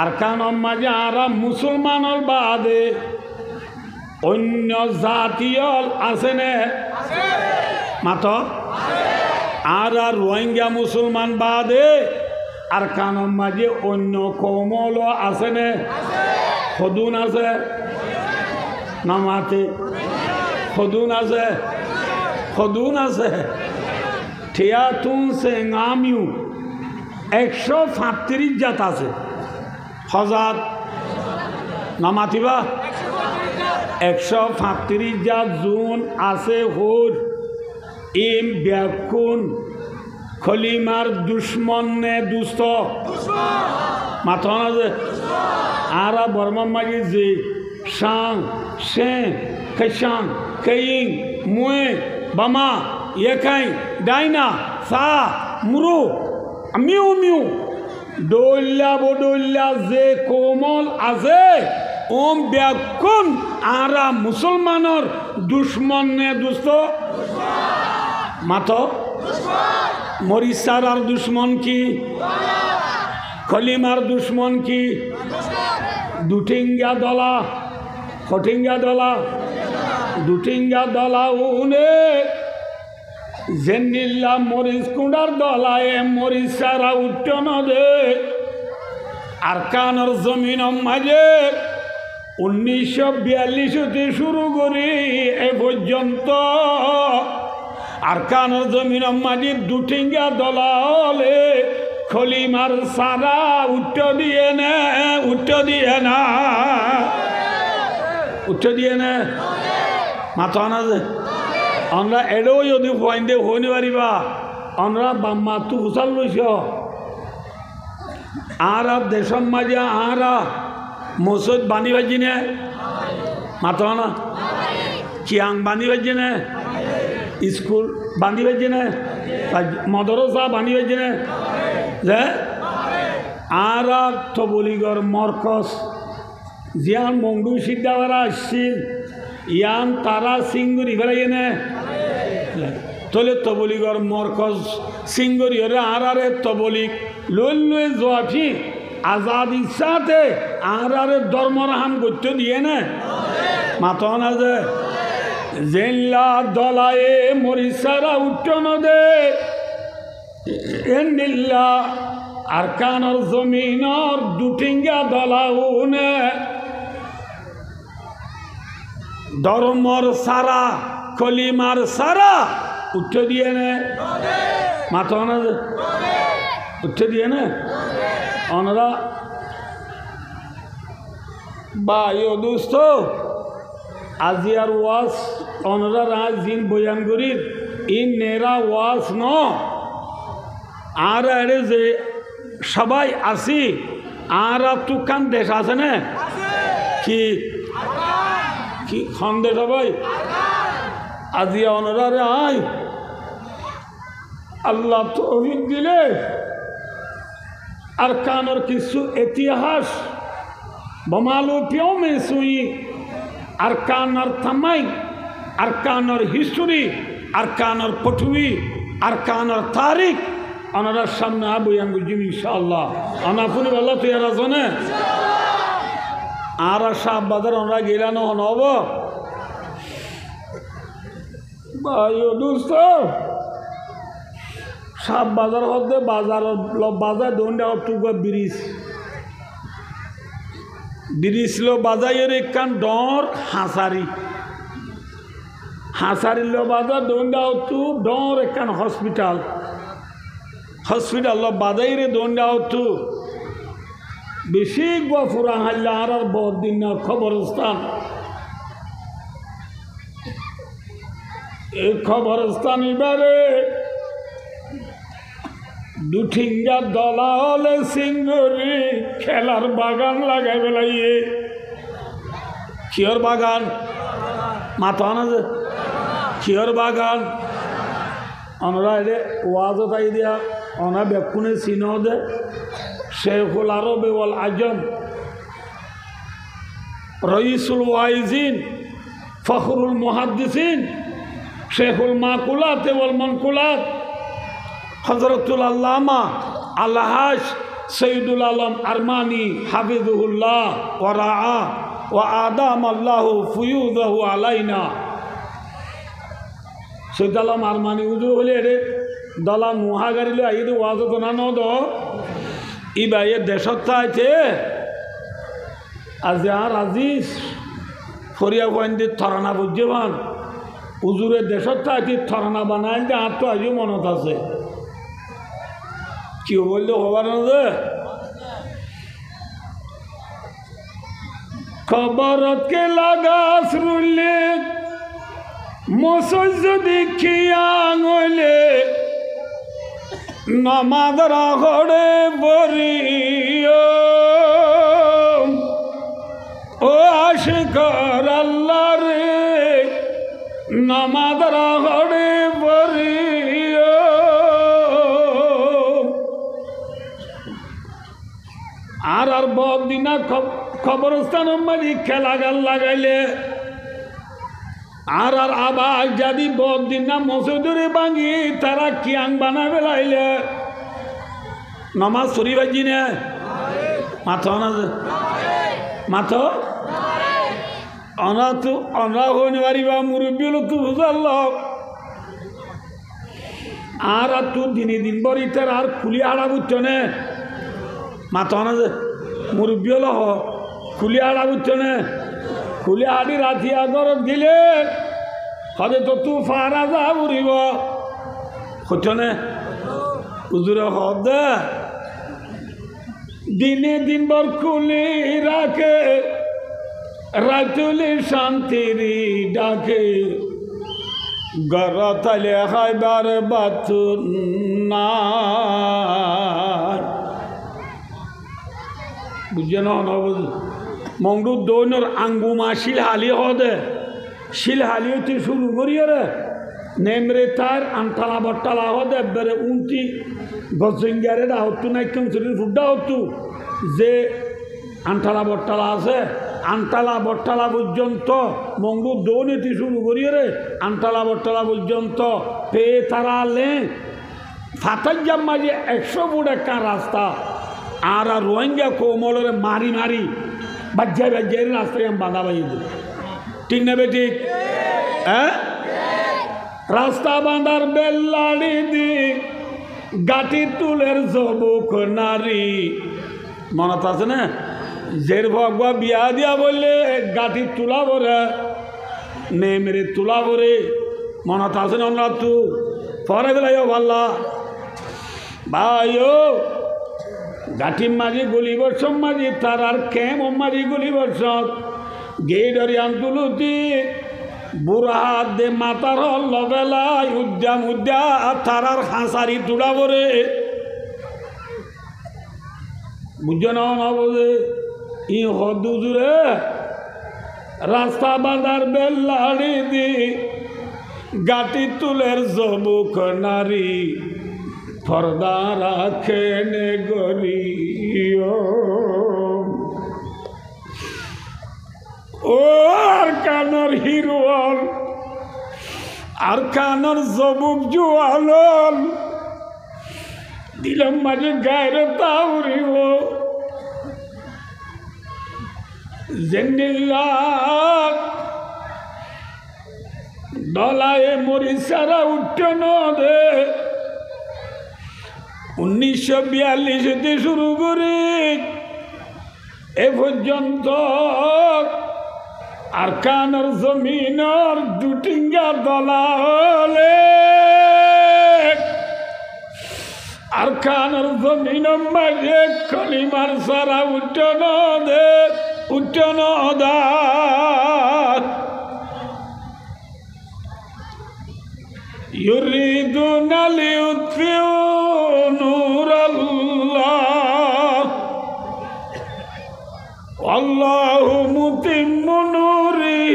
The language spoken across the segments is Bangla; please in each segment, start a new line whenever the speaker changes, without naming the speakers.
আরকানের মাঝে আরা মুসলমানর বাদে অন্য জাতীয় আছে না? মাত আর রোহিঙ্গা মুসলমান বাদে আরকানের মাঝে অন্য কৌমল আছে না? খদুন আছে নামাতে, খদুন আছে, খদুন আছে। ঠিয়া তুন সে আমিও 135 জাত আছে। হজাত নামাতিবা 135 জাত জুন আছে। হুর ইম ব্যাকুন খলিমার দুশ্মন নে দুস্থ মাথা আছে। আর বর্মা মাঝি যে শাং সে খেসাং খেইং মুয়ে বামা একাই ডাইনা সা মুরু মিউ মিউ দৌল্লা বদৌল্লা যে কোমল আছে ওম ব্যাকুন আরা মুসলমানর দুশ্মন নে দুস্থ মাথ মরিসার আর দুশ্মন কি? খলিমার দুশ্মন কি? দুটিঙ্গা দলা, খটিঙ্গা দলা, দুটিঙ্গা দলা উনে জেনিল্লা মরিচ কুঁডার দলায় মরিচারা উঠন দে। আরকানের জমিন মাঝে 1942 শুরু করি এ পর্যন্ত আরকানের জমিন মাঝে দুটিঙ্গা দলা হলে খলিমার সারা উচ্চ দিয়ে না, উচ্চ দিয়ে না, উচ্চ দিয়ে না মাথা না যে আমরা এডেও যদি পয়েন্টে হইনি পারিবা আমরা বাম্মা তু হুসাল লইছ আর দেশের মাঝে আর মসজিদ বানি বাজি নে মাথা না চিয়াং বানি বাজি নে স্কুল বানি বাজি নে মদরসা বানি বাজি নে যে আর তবলিগর মরকজ জিয়ান মংডু সিদ্ধাওয়ারা আসছিল ইয়ান তারা সিঙ্গুরি ফেলাই নে তলে তবলিগর মরকজ সিঙ্গুরি হরে আরে তবলিগ লই লই জোয়াফি আজাদ ইচ্ছাতে আরে ধর্মরাহান করতে দিয়ে না মাথা না যে জেল্লা দলায়ে মরিসারা উঠন দে এন্দিল্লা আরকানের জমিনর দুটিঙ্গা দলাউনে ধর্মর সারা কলিমার সারা উঠে দিয়ে নে মাথা না উঠে দিয়ে নে অনরা বায়ু দোস্ত আজিয়ার ওয়াজ অনরা রাজ দিন বয়ান করির ইন নেরা ওয়াজ ন আর এড়ে যে সবাই আসি আর তুকান দেশ আছে না কি কি খন্দে সবাই আজিয়া অনরারে আই আল্লাহ তৌফিক দিলে আর কানর কিছু ইতিহাস বমালু পিও মে সুই আর কানর থামাই আর কানর হিস্টোরি আর কানর পটুই আর কানর তারিখ অনারার সামনে বয়ান করছি ইনশাআল্লাহ আনাফুনি বললো তুই আর আছো আর শাহ বাজার আমরা গেলানো হব দোস্ত শাহ বাজার হতে বাজার বাজার দোনটা অটুক ব্রিজ ব্রিজ লো বাজার একখান ডর হাসারি হাসারি লো বাজার দোনটা অটু ডর একখান হসপিটাল হসপিটাল বাজাইরে দোনটা অটু বেশি গুয়া হাল্লা আর বহুত দিন না খবরস্থান এই খবরস্থান এবারে দুঠিঙ্গা দলা হলে সিঙ্গুরি খেলার বাগান লাগাই বেলাইয়ে কিয়র বাগান মাথা না যে কিয়র বাগান আমরা এদের ওয়াজ তাই দিয়া অনা বেকুনে চিন দে শেখুল আরব ওয়াল আজম রইসুল ওয়াইজিন ফখরুল মুহাদ্দিসিন শেখুল মাকুলাত ওয়াল মানকুলাত হযরতুল আল্লামা আলহাজ সৈয়দুল আলম আরমানি হাফিজুল্লাহ ওয়া রাআ ওয়া আদাম আল্লাহু ফুয়ুদাহু আলাইনা। সৈয়দ আলম আরমানি হুজুর হলে রে দলা মুহাগারিল আইদ ওয়াজ তো না নদ ই বাইয়ে দেশত থাইছে আজ আর আজিজ ফরিয়া গোয়েন্দি থরানা বুঝবান হুজুরের দেশত থাকি থরানা বানায় যে আর তো আজিও মনত আছে কি বললে হবার না যে খবরকে লাগাস রুলে মসজ দেখিয়া আঙলে নমাদরা ঘরে বরিও ও আশিকর আল্লাহ রে নমাদরা ঘরে বরিও আর বদিনা খবরস্থান মাঝি খেলা গাল লাগাইলে আর আবার যদি বদিন না মসজিদে ভাঙি তারা কিয়াং বানা বেলাইলে নমাজ শরীফ বাজি নে মাথো না মাথো অনা হইতে পারিবা মুরব্বী লোক তো বুঝাল আর তুই দিনে দিন বরিতে আর খুলি আড়া বুঝছো নে মাথো না যে মুরব্বী হল খুলি আড়া বুঝছো নে খুলি আড়ি রাতি আগরত দিলে হদে তো তু ফারা যা উড়িব হচ্ছে নে হুজুরে হদ দিনে দিন বর খুলি রাখে রাতুলি শান্তির ডাকে গরতালে খাইবার বাতুন না বুঝে না বুঝ মংডু দৈনর আঙ্গুমা শিলহালি হদে শিলহালি হতে শুরু করিয়ে রে নেমরে তার আনতালা বট্টালা হদে বেড়ে উনটি গজিঙ্গারে হতো না কেউ শরীর ফুড্ডা হতো যে আনতালা বট্টালা আছে আনতালা বট্টালা পর্যন্ত মংডু দৌড়েতে শুরু করিয়ে রে আনতালা বট্টালা পর্যন্ত পেয়ে তারা আলে ফাতাজ্জাম মাঝে 100 ফুট একটা রাস্তা আর রোহিঙ্গা কোমলের মারি মারি বাজ্যায় বাজ্যায় রাস্তায় আমি বাধা বাঁধিয়ে দেব ঠিক না বে ঠিক হ্যাঁ রাস্তা বাঁধার বেল্লাড়ি দি গাটি তুলের জবুক নারী মনত আছে না জের ভগবা বিয়া দিয়া বললে গাটি তুলা ভরে নেমেরে তুলা ভরে মনত আছে না আমরা তু পরে বেলাই ভাল্লা ভাইও গাঠি মাঝি গুলি বর্ষম মাঝি তার আর কেম মাঝি গুলি বর্ষত গেইডরি আন্দুলতি বুড়া হাত দে মাতার লবেলাই উদ্যা মুদ্যা আর তার আর হাঁসারি তুলা বরে বুঝছো না বোঝে ই হদুজুরে রাস্তা বাঁধার বেল্লাড়ি দি গাটি তুলের জবুক নারী পর্দা রাখে নে গরিও ও আর কানর হিরোল আর কানর জবুক জোয়াল দিলাম মাঝে গায়ের তাউরিব জেন্দিল্লা দলায়ে মরিসারা উঠে নদে 1942 শুরু করি এ পর্যন্ত আর কানর জমিনর দুটিঙ্গা দলা হলে আর কানর জমিন মাঝে কলিমার সারা উঠন দে উঠন দার يريدون ليطفئوا نور الله والله متم نوره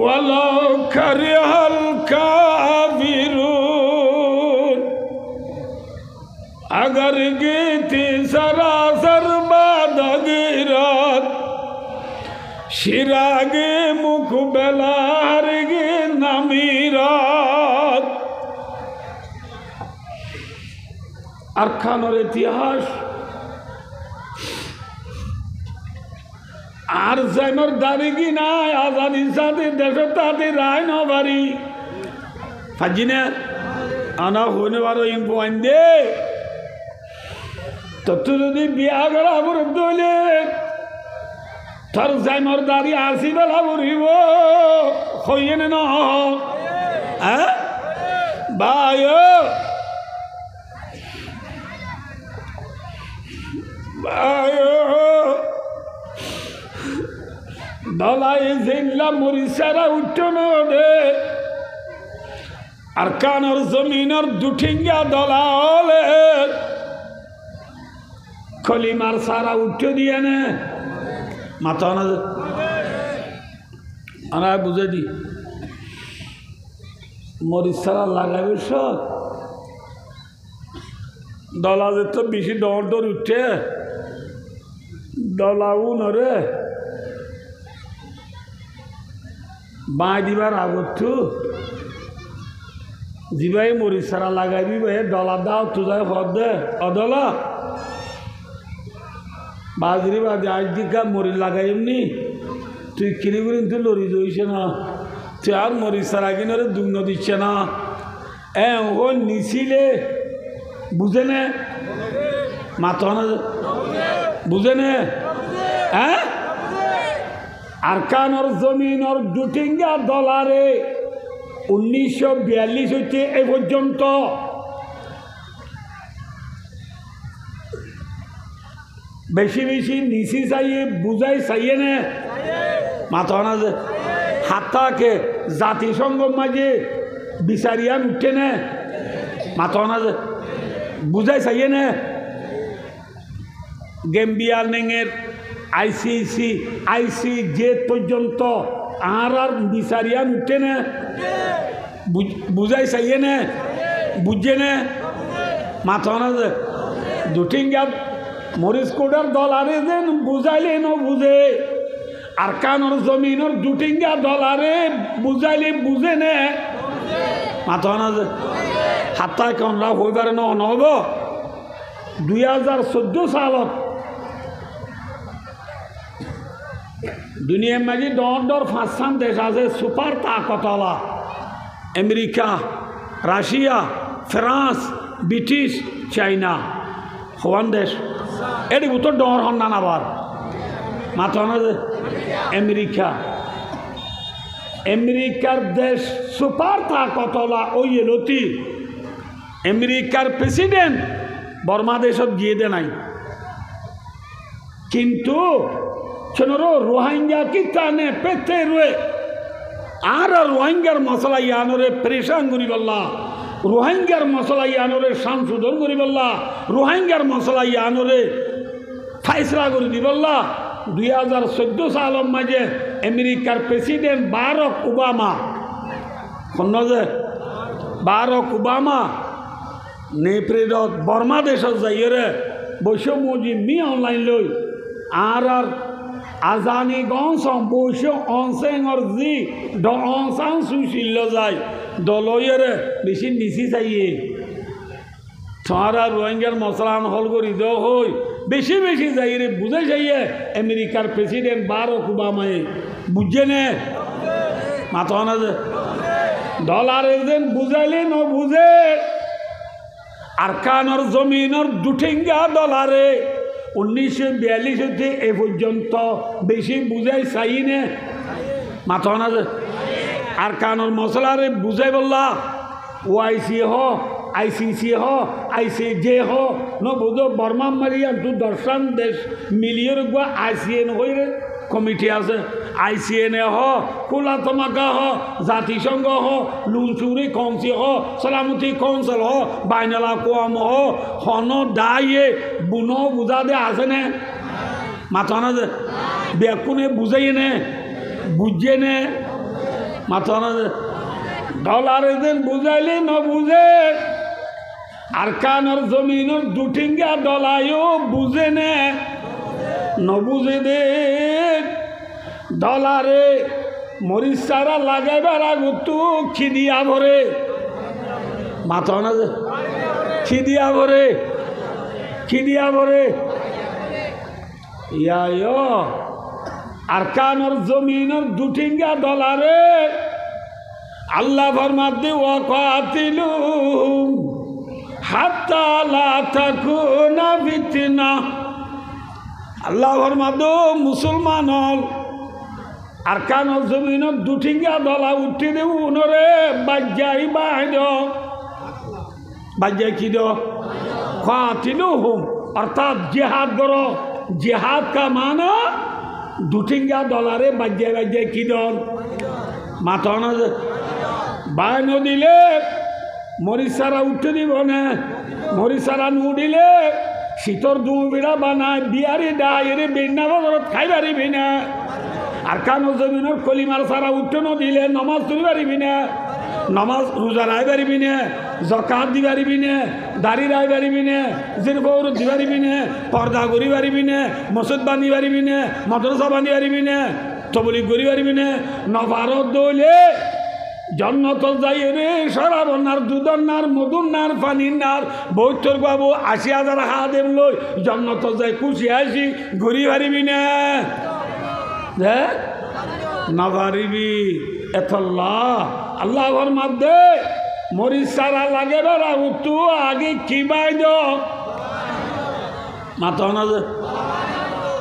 ولو كره الكافرون अगर गीती सरासर बादगिरत शिरागे मुख बेलारगे नमीरात আরকানের ইতিহাস আর জাইমর দাবি কি নাই আজাদি সাথে দেশতাতে রায় নবারি ফাজিনা আনা হইনে বারো ইন পয়েন্ট দে তো তুই যদি বিয়া করা বরুদ্ধ হইলে তোর জাইমর দাড়ি আসি বেলা বরিব হইয়ে ন হ্যাঁ ভাই ভাই দলাই জিল্লা মরিচারা উঠন দে আর কানর জমিনের দুঠিঙ্গা দলালে খলিমার সারা উঠে দিয়ে নে মাথা না আনা বুঝে দি মরিচ সারা লাগাবে সব দলা যে তো বেশি ডর ডর উঠে দলাও নরে বাঁ দিবার আগতো যিবাই মরিচ সারা লাগাইবি ভাই ডলা দাও তুজাই হদ দে অদলা বাজরি বাজে আজ দিকা মরিচ লাগাই এমনি তুই কিনি করি তুই লড়ি জইছে না তুই আর মরিচ সারা কিনারে দুগ্ন দিচ্ছে না ও নিছিলে বুঝে নে মাথা না বুঝে নে হ্যাঁ আরকানের জমিনের দুটিঙ্গা ডলারে 1942 হইতে এ পর্যন্ত বেশি বেশি নিচি চাইয়ে বুঝাই চাইয়ে নে মাথা না যে হাতটাকে জাতিসংঘ মাঝে বিচারিয়ান উঠে নে মাথা না যে বুঝাই চাইয়ে নে গেম্বিয়ার নেঙের আইসিজে পর্যন্ত আর বিচারিয়ান উঠে নে বুঝাই চাইয়ে নে বুঝে নে মাথা না যে দুটিঙ্গা মরিচ কোডার ডলারে যেন বুঝাইলে ন বুঝে আরকানের জমিনের দুটিঙ্গা ডলারে বুঝাইলে বুঝে নে মাথা না যে হাতটা কনরা হইবার নহব 2014 সালত দুনিয়ার মাঝে ডর পাঁচখান দেশ আছে সুপার তাকতলা America Russia France British China হওয়ান দেশ এটি উত্তর ডর হন না আবার মাথা না যে আমেরিকার দেশ সুপার তাকতলা ওই এলতি আমেরিকার প্রেসিডেন্ট বর্মা দেশত গিয়ে দে নাই কিন্তু রোহিঙ্গা কি টানে পেতে রয়ে আর রোহিঙ্গার মশলা ইয়ানরে পরেশান করি বললা রোহিঙ্গার মশলা ইয়ানরে সংশোধন করি বললা রোহিঙ্গার মশলা ইয়ানরে ফাইসলা করে দি বললা 2014 সালের মাঝে আমেরিকার প্রেসিডেন্ট বারাক ওবামা নেপ্রেডত বর্মা দেশত যাইরে বৈশ্যমজি মি অনলাইন লই আর আজানি গংসং বৈশ্য অনসেঙর জি ড অনসাং সুশীল যায় দলইরে বেশি নিচি চাইয়ে সারা রোহিঙ্গার মশলান হল করি দ হই বেশি বেশি যাইরে বুঝে যাইয়ে আমেরিকার প্রেসিডেন্ট বারাক ওবামায় বুঝে নে মাথা না যে ডলারে যেন বুঝাইলে ন বুঝে আরকানের জমিনের দুটিঙ্গা ডলারে 1942 হতে এ পর্যন্ত বেশি বুঝাই চাই নে মাথা না যে আরকানের মশলারে বুঝাই বললা ওআইসি হ আইসিসি হ আইসিজে হ ন বুঝো বর্মা মারিয়া তু দর্শন দেশ মিলিয়র গুয়া আইসিএন হইরে কমিটি আছে আইসিএনএ হ কোলা তমাকা হ জাতিসংঘ হ লুনচুরি কাউন্সিল হ সালামতি কাউন্সিল হ বাইনালা কোয়াম হ হন দায়ে বুন বুঝা দে আছে নে মাথা না যে বেকুনে বুঝাই নে বুঝে নে মাথা না যে ডলারে যেন বুঝাইলে ন বুঝে আরকানের জমিনের দুটিঙ্গা ডলায়ও বুঝে নে ন বুঝে দে ডলারে মরিচ চারা লাগাইবার আগতো খিদিয়া ভরে মাথা না যে খিদিয়া ভরে কি দিয়া বরে ইয়া আর কানর জমিনের দুটিঙ্গা ডলারে আল্লাহ ফরমাতে ওয়াকাতিলু হাত্তা লা তাকুনা ফিতনা আল্লাহ ফরমাদো মুসলমান হল আর কানর জমিনের দুটিঙ্গা ডলা উঠে দেব উনরে বাজ্যাই বাইদ বাজ্যাই কি দো কাতিলুহুম অর্থাৎ জিহাদ করো জিহাদ কা মানা দুটিঙ্গা ডলারে বাজ্যাই বাজ্যাই কি দল মাথা বাই নদিলে মরিচারা উঠে দিব না মরিচারা নুদিলে শীতর দুবিড়া বানায় বিয়ারি ডায়ের বেন্না বদলত খাই পারিবি না আর কানো জমিনের কলিমার সারা উঠে নদিলে নমাজ তুলি পারিবি না নমাজ রোজা রায় পারিবি না জকাত দি পারিবি না দাড়ি রায় পারিবি না জির বৌর দি পারিবি না পর্দা করি পারিবি না মসজিদ বান্ধি পারিবি না মাদ্রাসা বান্ধি পারিবি না তবলিগ করি পারিবি না নভারত দৌলে জন্নত যাই রে সরাবনার দুধনার মধুনার পানিনার বৈতর বাবু ৮০,০০০ হাদেম লই জন্নত যাই খুশি আসি ঘুরি পারিবি না না পারিবি এতল্লাহ আল্লাহর মধ্যে মরিচ সারা লাগে বেড়া উঠু আগে খিবাই দ মাথা না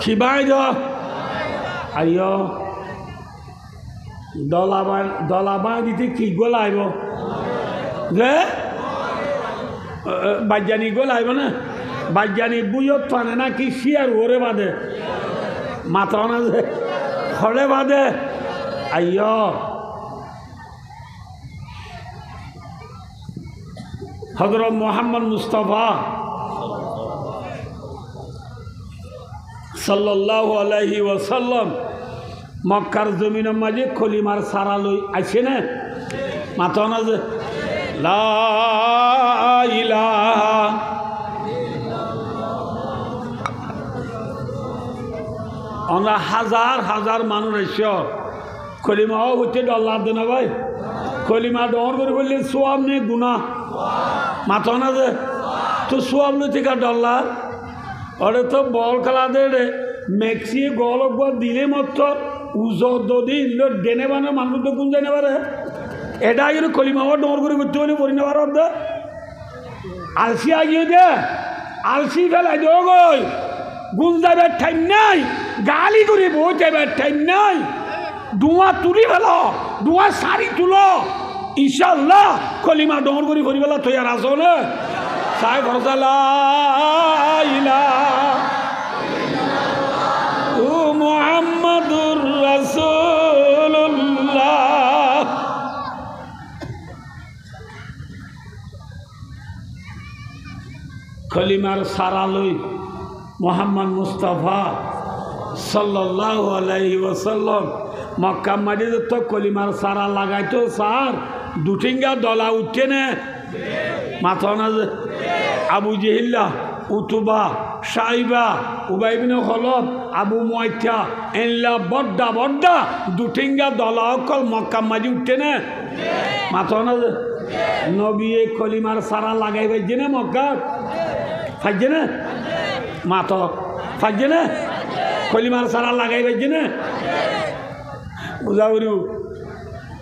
খিবাই দ আইয় দলা বাঁ দিতে কি গোলাইব যে বাজ্যানি গোলাইব না বাজ্যানি বুঝত পানে না কি শিয়ার ওরে বাঁধে মাথা না যে হরে বাঁধে আইয় হযরত মুহাম্মদ মুস্তাফা সাল্লাল্লাহু আলাইহি ওয়াসাল্লাম মক্কার জমিনের মাঝে খলিমার সারা লই আইছে না মাথা না যে লা ইলাহা আমরা হাজার হাজার মানুষ আইস খলিমাও হচ্ছে ডল্লার দেনা ভাই খলিমা ডর করে বললে সোয়াব নেই গুণা মাথা না যে তো সোয়াব নেই থেকে ডল্লার ওরে তো বল খেলা দে রে মেক্সিয়ে গল দিলে মত উজর দদি ডেনে বানে মানুষ তো গুণ জানে পারে এটা কিন্তু খলিমাও ডর করে করতে বলে পড়ি নেবার অর্ধ আলসি আগিয়ে দে আলসি ফেলাই দেও গই গুণ যাবার টাইম নাই গালি করে বই যাবার টাইম নাই ধোঁয়া তুলি ফেল ধোঁয়া শাড়ি তুলো ইনশাল্লাহ কলিমা ডর করে করি ফেলা তুই আর আসো না সাই ভরসালা ও মুহাম্মাদুর রাসূলুল্লাহ কলিমার সারা লই মুহাম্মদ মুস্তাফা সাল্লাল্লাহু আলাইহি ওয়াসাল্লাম মক্কা মাটিতে তো কলিমার সারা লাগাইতো সার দুটিঙ্গা দলা উঠে নে মাথা না আবু জেহিল্লা উতুবা সাইবা উবাই বিন খলব আবু মুয়াইতা এনলা বড্ডা বড্ডা দুটিঙ্গা দলা অকল মক্কা মাটি উঠে নে মাথা না নবী কলিমার সারা লাগাইবে জেনে মক্কা ফাইজে না মাথা ফাইজে না কলিমার সারা লাগাইবে জেনে বুঝাবরু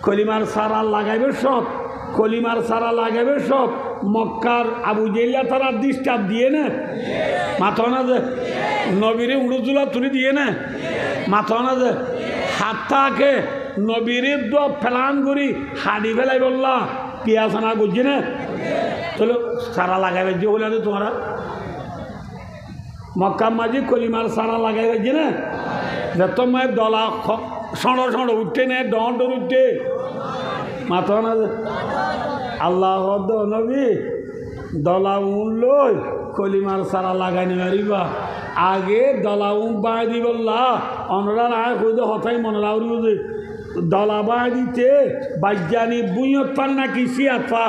কলিমার সারা লাগাইবে সব কলিমার সারা লাগাইবে সব মক্কার আবু জেল্লা তারা ডিস্টার্ব দিয়ে না মাথা না যে নবীরে উড়োজুলা তুলে দিয়ে না মাথা না যে হাতটাকে নবীরে ফেলান করি হাড়ি ফেলাই বললা পিয়াসানা করছি না চলো সারা লাগাইবে যে বলে তোমরা মক্কা মাঝি কলিমার সারা লাগাইবে যে না যত মায়ের দলা সড় সড় উঠতে নে ডর উঠতে মাথা না আল্লাহ নবী দলা উন লই কলিমার সারা লাগাই নিবারিবা আগে দলা উন বাই দি বললা অনরা রায় কই হতাই মনরা উড়ি দলা বাই দিতে বাজ্যানি বুইয়ত পান নাকি সিয়াত পা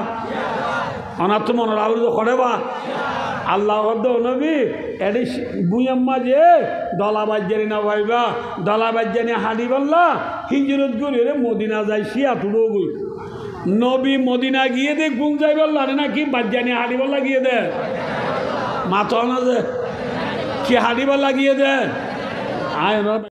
অনার তো মনরা উড়ি করে বা আল্লাহ নবী এটি বুয়াম্মা যে দলা বাজ্যানি না ভাইবা দলা বাজ্যানি হাঁড়ি বললা হিজরত করে রে মদিনা যায় শিয়া তুলো গই নবী মদিনা গিয়ে দে গুম যাই বললা নাকি বাজ্যানি হাঁড়ি বললা গিয়ে দে মাথা না যে কি হাড়িবা লাগিয়ে দেয় আয়